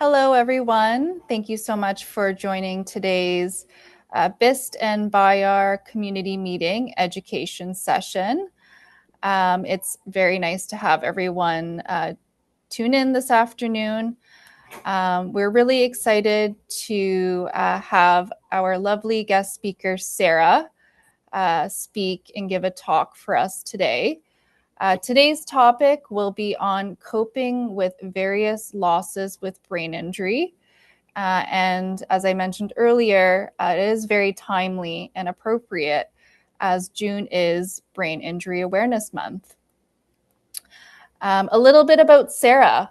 Hello, everyone. Thank you so much for joining today's BIST and BIAR community meeting education session. It's very nice to have everyone tune in this afternoon. We're really excited to have our lovely guest speaker, Sarah, speak and give a talk for us today. Today's topic will be on coping with various losses with brain injury. And as I mentioned earlier, it is very timely and appropriate as June is Brain Injury Awareness Month. A little bit about Sarah.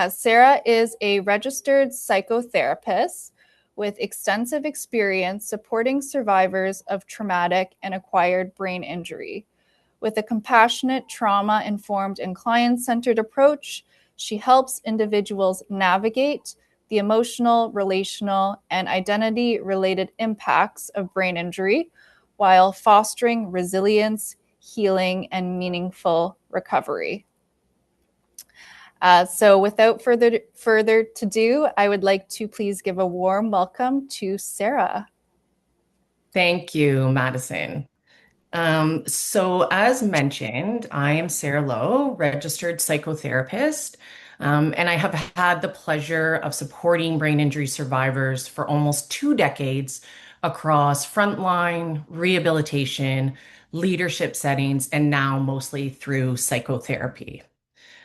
Sarah is a registered psychotherapist with extensive experience supporting survivors of traumatic and acquired brain injury. With a compassionate, trauma-informed, and client-centered approach, she helps individuals navigate the emotional, relational, and identity-related impacts of brain injury while fostering resilience, healing, and meaningful recovery. So without further ado, I would like to please give a warm welcome to Sarah. Thank you, Madison. So as mentioned, I am Sarah Lowe, registered psychotherapist, and I have had the pleasure of supporting brain injury survivors for almost 2 decades across frontline, rehabilitation, leadership settings, and now mostly through psychotherapy.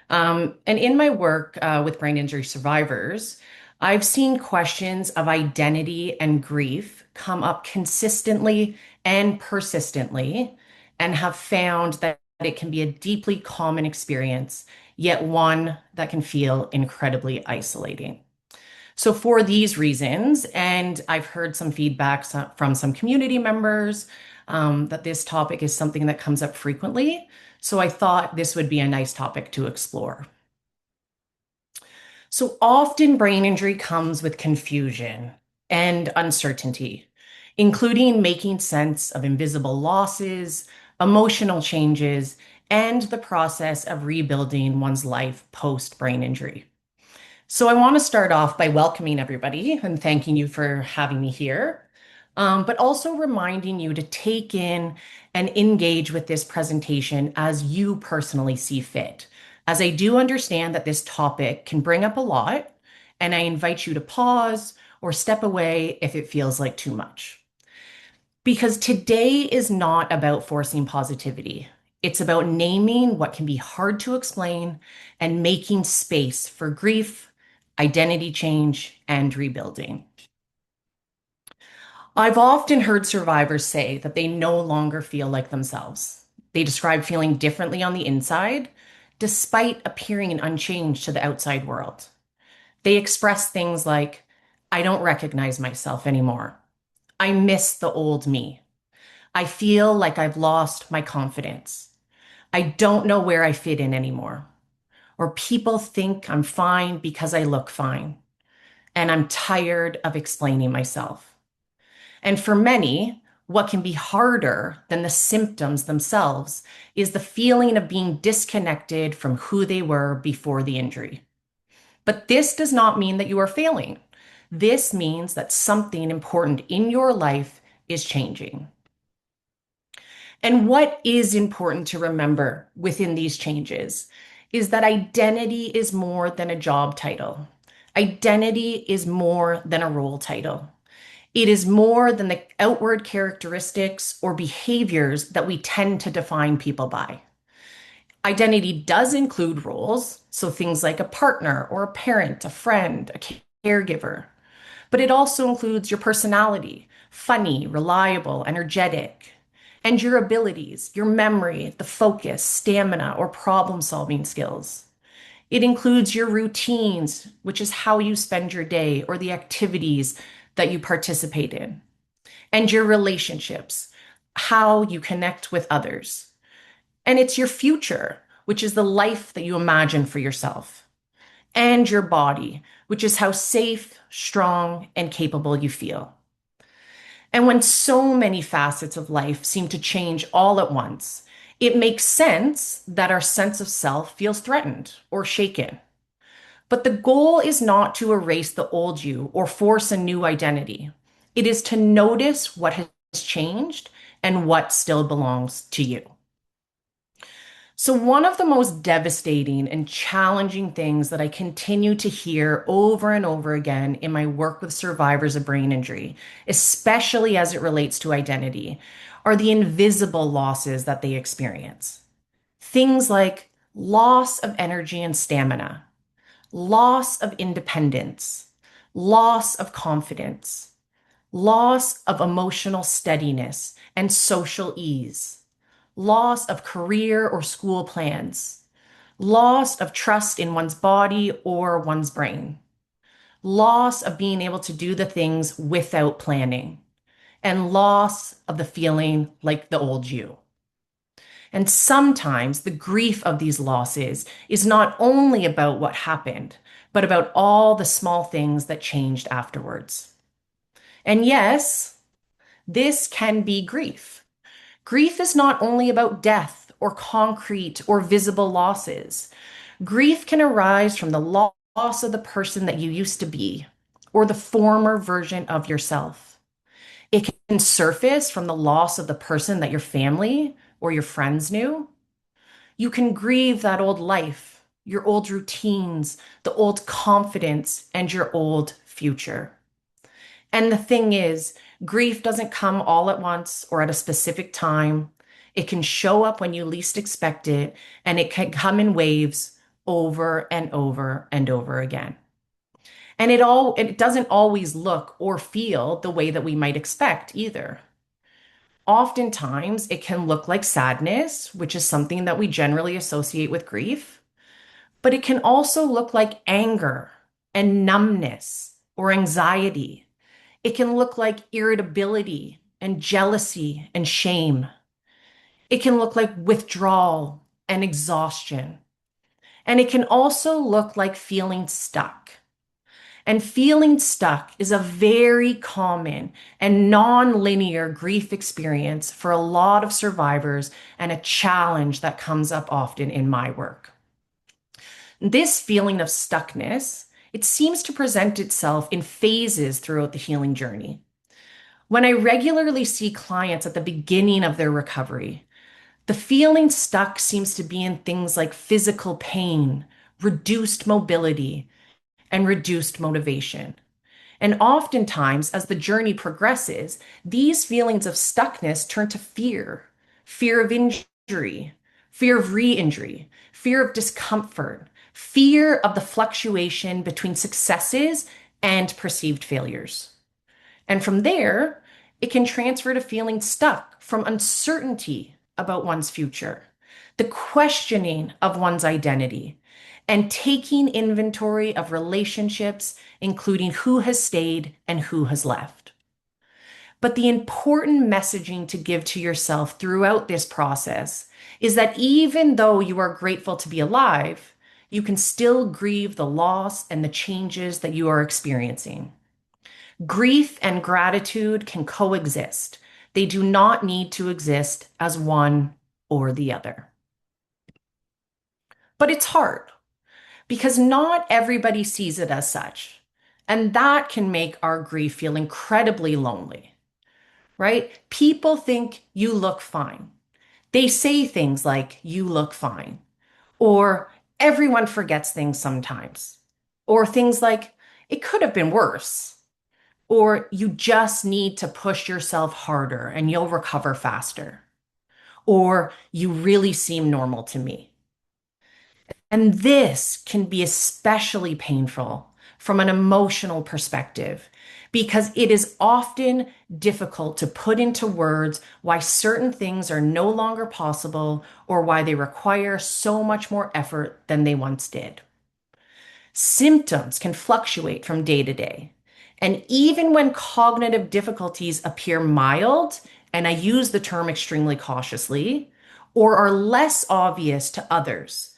And in my work with brain injury survivors, I've seen questions of identity and grief come up consistently and persistently, and have found that it can be a deeply common experience, yet one that can feel incredibly isolating. So, for these reasons, and I've heard some feedback from some community members that this topic is something that comes up frequently. So, I thought this would be a nice topic to explore. So often brain injury comes with confusion and uncertainty, including making sense of invisible losses, emotional changes, and the process of rebuilding one's life post brain injury. So I want to start off by welcoming everybody and thanking you for having me here, but also reminding you to take in and engage with this presentation as you personally see fit, as I do understand that this topic can bring up a lot, and I invite you to pause or step away if it feels like too much. Because today is not about forcing positivity. It's about naming what can be hard to explain and making space for grief, identity change, and rebuilding. I've often heard survivors say that they no longer feel like themselves. They describe feeling differently on the inside, despite appearing unchanged to the outside world. They express things like, I don't recognize myself anymore. I miss the old me. I feel like I've lost my confidence. I don't know where I fit in anymore. Or people think I'm fine because I look fine. And I'm tired of explaining myself. And for many, what can be harder than the symptoms themselves is the feeling of being disconnected from who they were before the injury. But this does not mean that you are failing. This means that something important in your life is changing. And what is important to remember within these changes is that identity is more than a job title. Identity is more than a role title. It is more than the outward characteristics or behaviors that we tend to define people by. Identity does include roles, so things like a partner or a parent, a friend, a caregiver. But it also includes your personality, funny, reliable, energetic, and your abilities, your memory, the focus, stamina, or problem solving skills. It includes your routines, which is how you spend your day or the activities that you participate in, and your relationships, how you connect with others. And it's your future, which is the life that you imagine for yourself, and your body, which is how safe, strong, and capable you feel. And when so many facets of life seem to change all at once, it makes sense that our sense of self feels threatened or shaken. But the goal is not to erase the old you or force a new identity. It is to notice what has changed and what still belongs to you. So, one of the most devastating and challenging things that I continue to hear over and over again in my work with survivors of brain injury, especially as it relates to identity, are the invisible losses that they experience. Things like loss of energy and stamina, loss of independence, loss of confidence, loss of emotional steadiness and social ease, loss of career or school plans, loss of trust in one's body or one's brain, loss of being able to do the things without planning, and loss of the feeling like the old you. And sometimes the grief of these losses is not only about what happened, but about all the small things that changed afterwards. And yes, this can be grief. Grief is not only about death or concrete or visible losses. Grief can arise from the loss of the person that you used to be or the former version of yourself. It can surface from the loss of the person that your family or your friends knew. You can grieve that old life, your old routines, the old confidence, and your old future. And the thing is, grief doesn't come all at once or at a specific time. It can show up when you least expect it, and it can come in waves over and over and over again. And it doesn't always look or feel the way that we might expect either. Oftentimes, it can look like sadness, which is something that we generally associate with grief, but it can also look like anger and numbness or anxiety. It can look like irritability and jealousy and shame. It can look like withdrawal and exhaustion. And it can also look like feeling stuck. And feeling stuck is a very common and non-linear grief experience for a lot of survivors and a challenge that comes up often in my work. This feeling of stuckness, it seems to present itself in phases throughout the healing journey. When I regularly see clients at the beginning of their recovery, the feeling stuck seems to be in things like physical pain, reduced mobility, and reduced motivation. And oftentimes, as the journey progresses, these feelings of stuckness turn to fear of injury, fear of re injury, fear of discomfort, fear of the fluctuation between successes and perceived failures. And from there, it can transfer to feeling stuck from uncertainty about one's future, the questioning of one's identity, and taking inventory of relationships, including who has stayed and who has left. But the important messaging to give to yourself throughout this process is that even though you are grateful to be alive, you can still grieve the loss and the changes that you are experiencing. Grief and gratitude can coexist. They do not need to exist as one or the other. But it's hard because not everybody sees it as such. And that can make our grief feel incredibly lonely, right? People think you look fine. They say things like, you look fine, or everyone forgets things sometimes, or things like, it could have been worse, or you just need to push yourself harder and you'll recover faster, or you really seem normal to me. And this can be especially painful from an emotional perspective because it is often difficult to put into words why certain things are no longer possible or why they require so much more effort than they once did. Symptoms can fluctuate from day to day. And even when cognitive difficulties appear mild, and I use the term extremely cautiously, or are less obvious to others,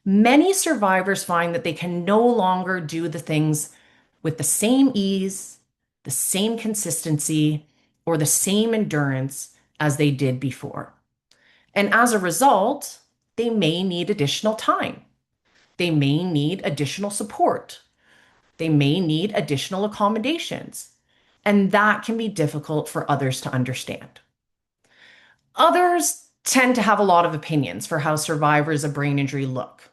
many survivors find that they can no longer do the things with the same ease, the same consistency, or the same endurance as they did before. And as a result, they may need additional time. They may need additional support. They may need additional accommodations. And that can be difficult for others to understand. Others tend to have a lot of opinions for how survivors of brain injury look,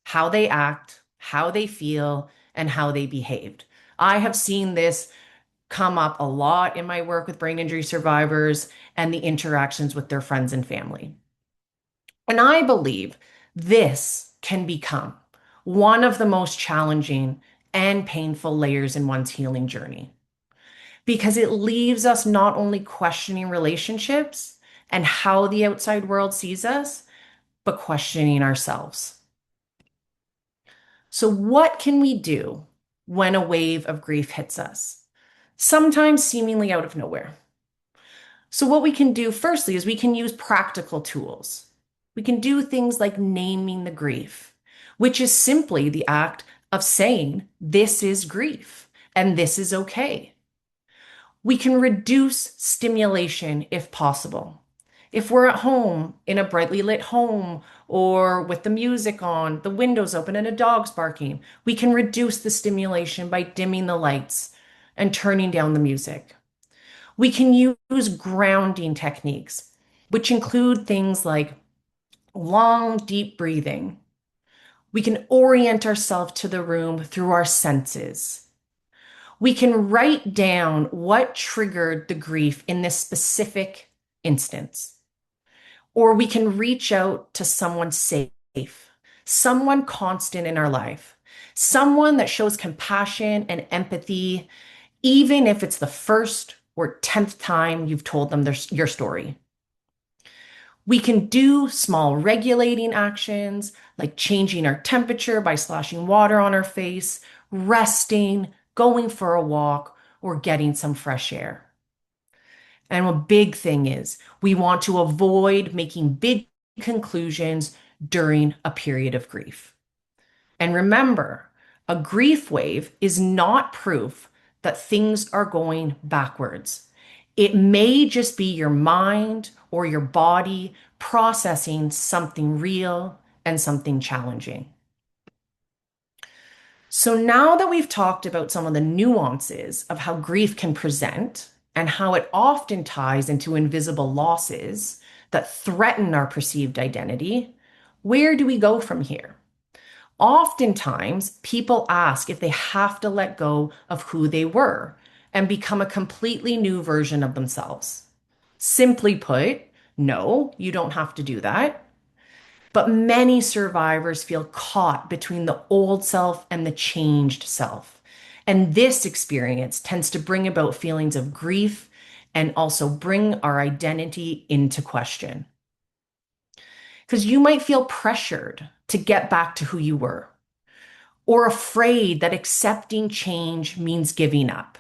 how they act, how they feel, and how they behaved. I have seen this come up a lot in my work with brain injury survivors and the interactions with their friends and family. And I believe this can become one of the most challenging and painful layers in one's healing journey because it leaves us not only questioning relationships and how the outside world sees us, but questioning ourselves. So, what can we do when a wave of grief hits us? Sometimes seemingly out of nowhere. So, what we can do firstly is we can use practical tools. We can do things like naming the grief, which is simply the act of saying, this is grief and this is okay. We can reduce stimulation if possible. If we're at home in a brightly lit home or with the music on, the windows open, and a dog's barking, we can reduce the stimulation by dimming the lights and turning down the music. We can use grounding techniques, which include things like long, deep breathing. We can orient ourselves to the room through our senses. We can write down what triggered the grief in this specific instance. Or we can reach out to someone safe, someone constant in our life, someone that shows compassion and empathy, even if it's the first or 10th time you've told them your story. We can do small regulating actions like changing our temperature by splashing water on our face, resting, going for a walk, or getting some fresh air. And a big thing is we want to avoid making big conclusions during a period of grief. And remember, a grief wave is not proof that things are going backwards. It may just be your mind or your body processing something real and something challenging. So now that we've talked about some of the nuances of how grief can present and how it often ties into invisible losses that threaten our perceived identity, where do we go from here? Oftentimes, people ask if they have to let go of who they were and become a completely new version of themselves. Simply put, no, you don't have to do that. But many survivors feel caught between the old self and the changed self. And this experience tends to bring about feelings of grief and also bring our identity into question. Because you might feel pressured to get back to who you were, or afraid that accepting change means giving up,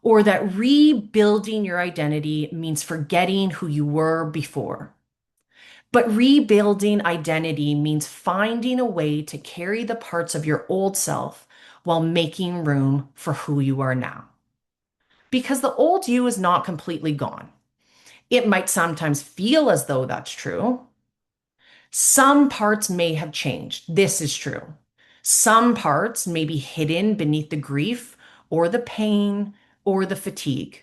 or that rebuilding your identity means forgetting who you were before. But rebuilding identity means finding a way to carry the parts of your old self while making room for who you are now. Because the old you is not completely gone. It might sometimes feel as though that's true. Some parts may have changed. This is true. Some parts may be hidden beneath the grief or the pain or the fatigue.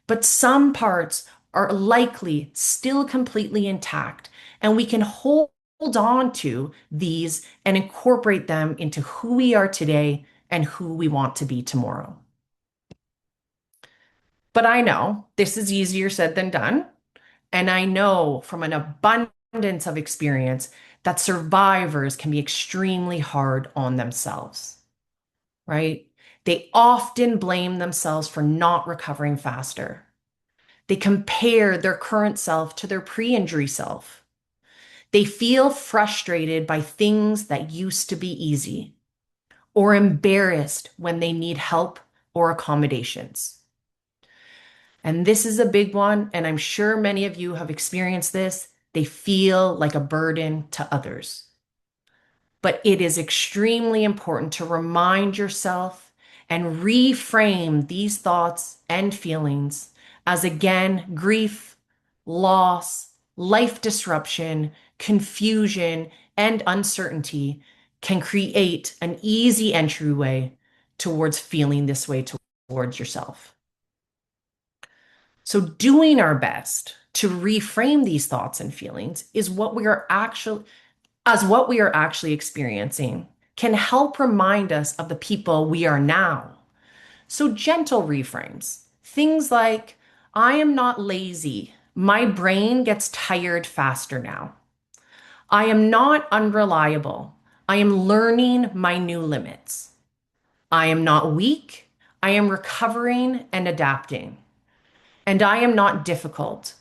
But some parts are likely still completely intact, and we can hold on to these and incorporate them into who we are today and who we want to be tomorrow. But I know this is easier said than done. And I know from an abundance of experience that survivors can be extremely hard on themselves, right? They often blame themselves for not recovering faster. They compare their current self to their pre-injury self. They feel frustrated by things that used to be easy or embarrassed when they need help or accommodations. And this is a big one, and I'm sure many of you have experienced this. They feel like a burden to others. But it is extremely important to remind yourself and reframe these thoughts and feelings as again, grief, loss, life disruption, confusion, and uncertainty can create an easy entryway towards feeling this way towards yourself. So doing our best to reframe these thoughts and feelings is what we are actually experiencing can help remind us of the people we are now. So gentle reframes, things like, I am not lazy. My brain gets tired faster now. I am not unreliable. I am learning my new limits. I am not weak. I am recovering and adapting. And I am not difficult.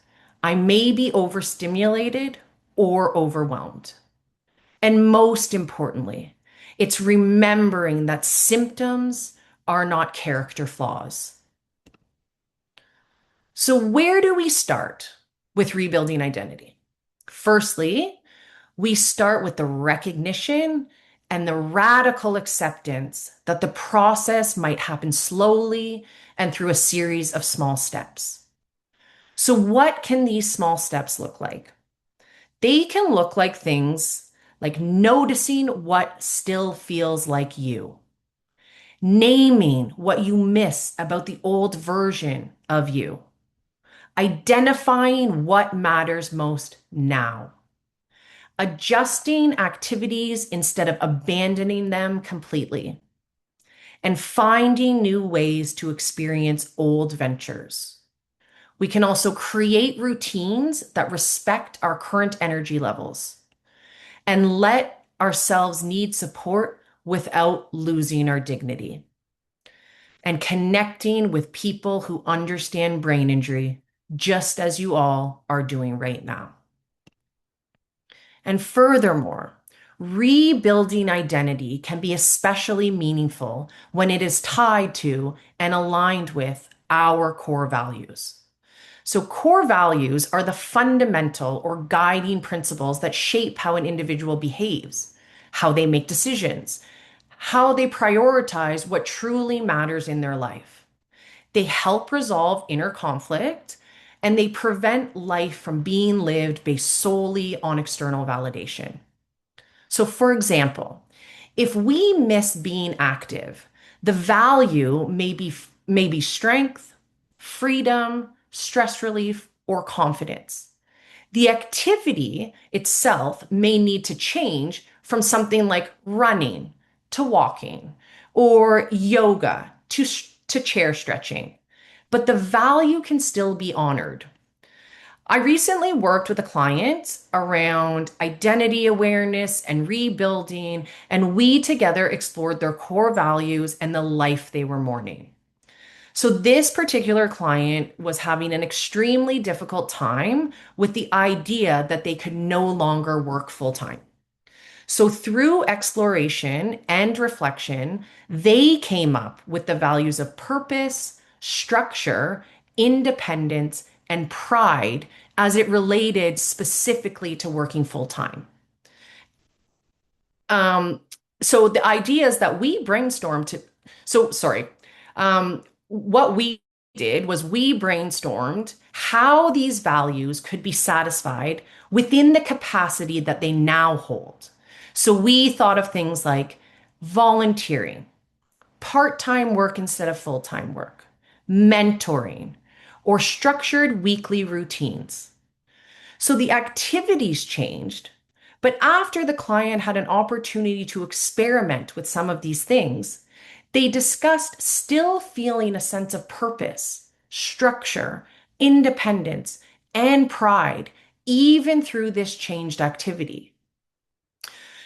I may be overstimulated or overwhelmed. And most importantly, it's remembering that symptoms are not character flaws. So, where do we start with rebuilding identity? Firstly, we start with the recognition and the radical acceptance that the process might happen slowly and through a series of small steps. So, what can these small steps look like? They can look like things like noticing what still feels like you, naming what you miss about the old version of you, identifying what matters most now, adjusting activities instead of abandoning them completely, and finding new ways to experience old ventures. We can also create routines that respect our current energy levels and let ourselves need support without losing our dignity. And connecting with people who understand brain injury, just as you all are doing right now. And furthermore, rebuilding identity can be especially meaningful when it is tied to and aligned with our core values. So, core values are the fundamental or guiding principles that shape how an individual behaves, how they make decisions, how they prioritize what truly matters in their life. They help resolve inner conflict and they prevent life from being lived based solely on external validation. So, for example, if we miss being active, the value may be strength, freedom, stress relief, or confidence. The activity itself may need to change from something like running to walking or yoga to chair stretching, but the value can still be honored. I recently worked with a client around identity awareness and rebuilding, and we together explored their core values and the life they were mourning. So, this particular client was having an extremely difficult time with the idea that they could no longer work full time. So, through exploration and reflection, they came up with the values of purpose, structure, independence, and pride as it related specifically to working full time. Um, so the idea is that we brainstormed to, so sorry. What we did was we brainstormed how these values could be satisfied within the capacity that they now hold. So we thought of things like volunteering, part-time work instead of full-time work, mentoring, or structured weekly routines. So the activities changed, but after the client had an opportunity to experiment with some of these things, they discussed still feeling a sense of purpose, structure, independence, and pride, even through this changed activity.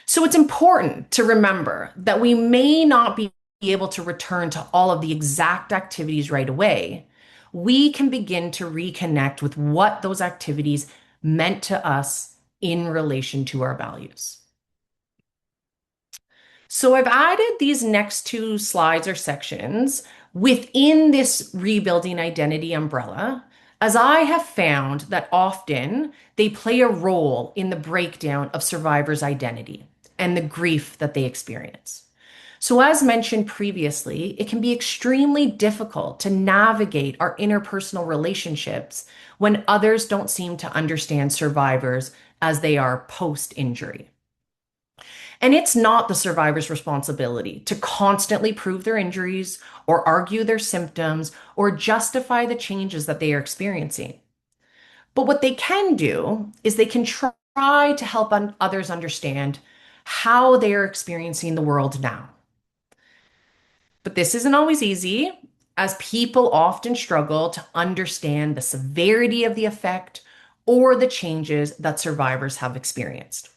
So it's important to remember that we may not be able to return to all of the exact activities right away. We can begin to reconnect with what those activities meant to us in relation to our values. So I've added these next two slides or sections within this rebuilding identity umbrella, as I have found that often they play a role in the breakdown of survivors' identity and the grief that they experience. So, as mentioned previously, it can be extremely difficult to navigate our interpersonal relationships when others don't seem to understand survivors as they are post injury. And it's not the survivor's responsibility to constantly prove their injuries or argue their symptoms or justify the changes that they are experiencing. But what they can do is they can try to help others understand how they are experiencing the world now. But this isn't always easy, as people often struggle to understand the severity of the effect or the changes that survivors have experienced.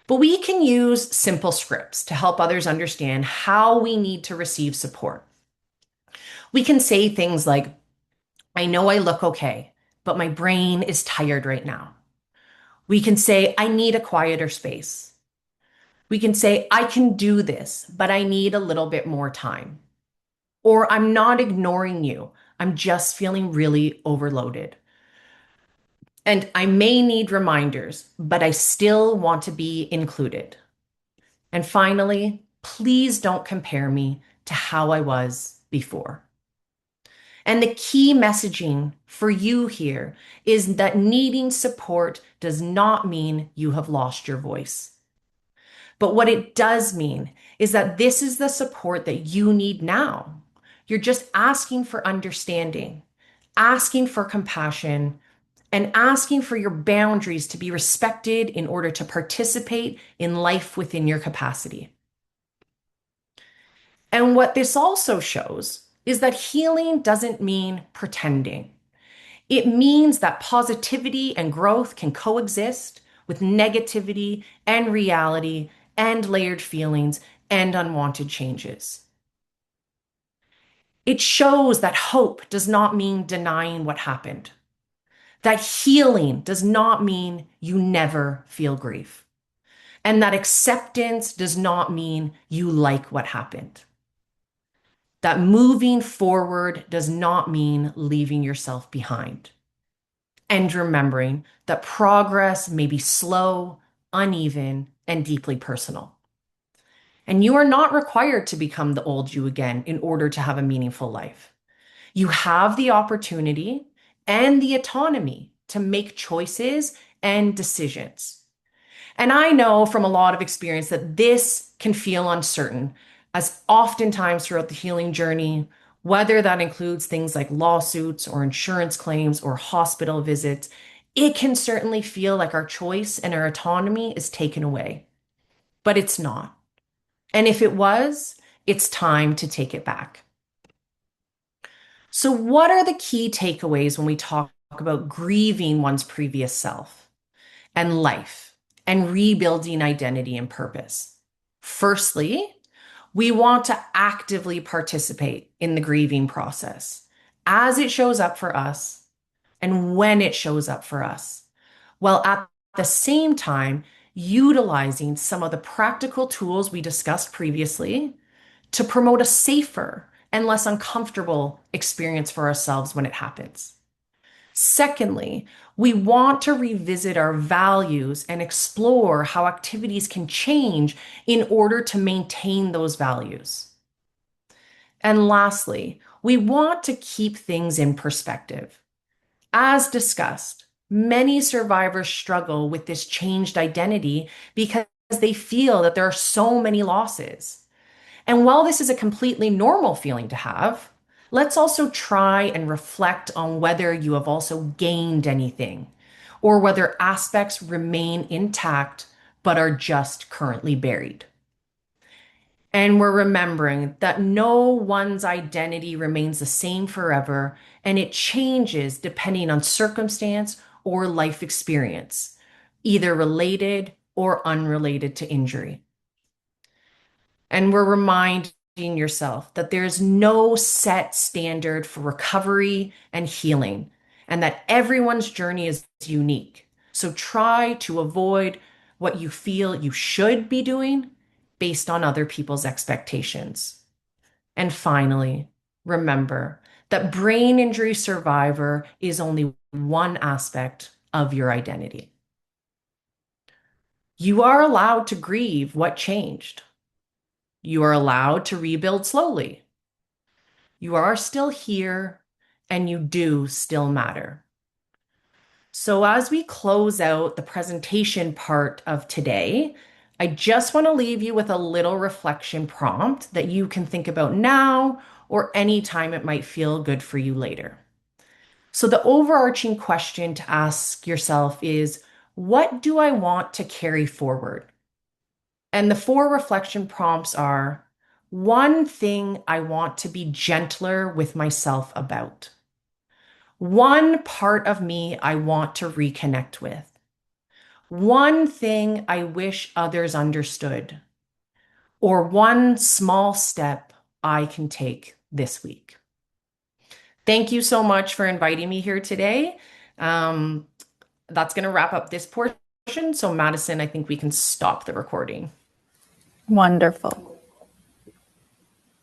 But we can use simple scripts to help others understand how we need to receive support. We can say things like, I know I look okay, but my brain is tired right now. We can say, I need a quieter space. We can say, I can do this, but I need a little bit more time. Or I'm not ignoring you. I'm just feeling really overloaded. And I may need reminders, but I still want to be included. And finally, please don't compare me to how I was before. And the key messaging for you here is that needing support does not mean you have lost your voice. But what it does mean is that this is the support that you need now. You're just asking for understanding, asking for compassion, and asking for your boundaries to be respected in order to participate in life within your capacity. And what this also shows is that healing doesn't mean pretending. It means that positivity and growth can coexist with negativity and reality and layered feelings and unwanted changes. It shows that hope does not mean denying what happened, that healing does not mean you never feel grief, and that acceptance does not mean you like what happened. That moving forward does not mean leaving yourself behind. And remembering that progress may be slow, uneven, and deeply personal. And you are not required to become the old you again in order to have a meaningful life. You have the opportunity and the autonomy to make choices and decisions. And I know from a lot of experience that this can feel uncertain, as oftentimes throughout the healing journey, whether that includes things like lawsuits or insurance claims or hospital visits, it can certainly feel like our choice and our autonomy is taken away. But it's not. And if it was, it's time to take it back. So, what are the key takeaways when we talk about grieving one's previous self and life and rebuilding identity and purpose? Firstly, we want to actively participate in the grieving process as it shows up for us and when it shows up for us, while at the same time utilizing some of the practical tools we discussed previously to promote a safer and less uncomfortable experience for ourselves when it happens. Secondly, we want to revisit our values and explore how activities can change in order to maintain those values. And lastly, we want to keep things in perspective. As discussed, many survivors struggle with this changed identity because they feel that there are so many losses. And while this is a completely normal feeling to have, let's also try and reflect on whether you have also gained anything or whether aspects remain intact but are just currently buried. And we're remembering that no one's identity remains the same forever, and it changes depending on circumstance or life experience, either related or unrelated to injury. And we're reminding yourself that there's no set standard for recovery and healing, and that everyone's journey is unique. So try to avoid what you feel you should be doing based on other people's expectations. And finally, remember that brain injury survivor is only one aspect of your identity. You are allowed to grieve what changed. You are allowed to rebuild slowly. You are still here and you do still matter. So, as we close out the presentation part of today, I just want to leave you with a little reflection prompt that you can think about now or any time it might feel good for you later. So, the overarching question to ask yourself is, what do I want to carry forward? And the four reflection prompts are: one thing I want to be gentler with myself about, one part of me I want to reconnect with, one thing I wish others understood, or one small step I can take this week. Thank you so much for inviting me here today. Um, that's going to wrap up this portion. So, Madison, I think we can stop the recording. Wonderful.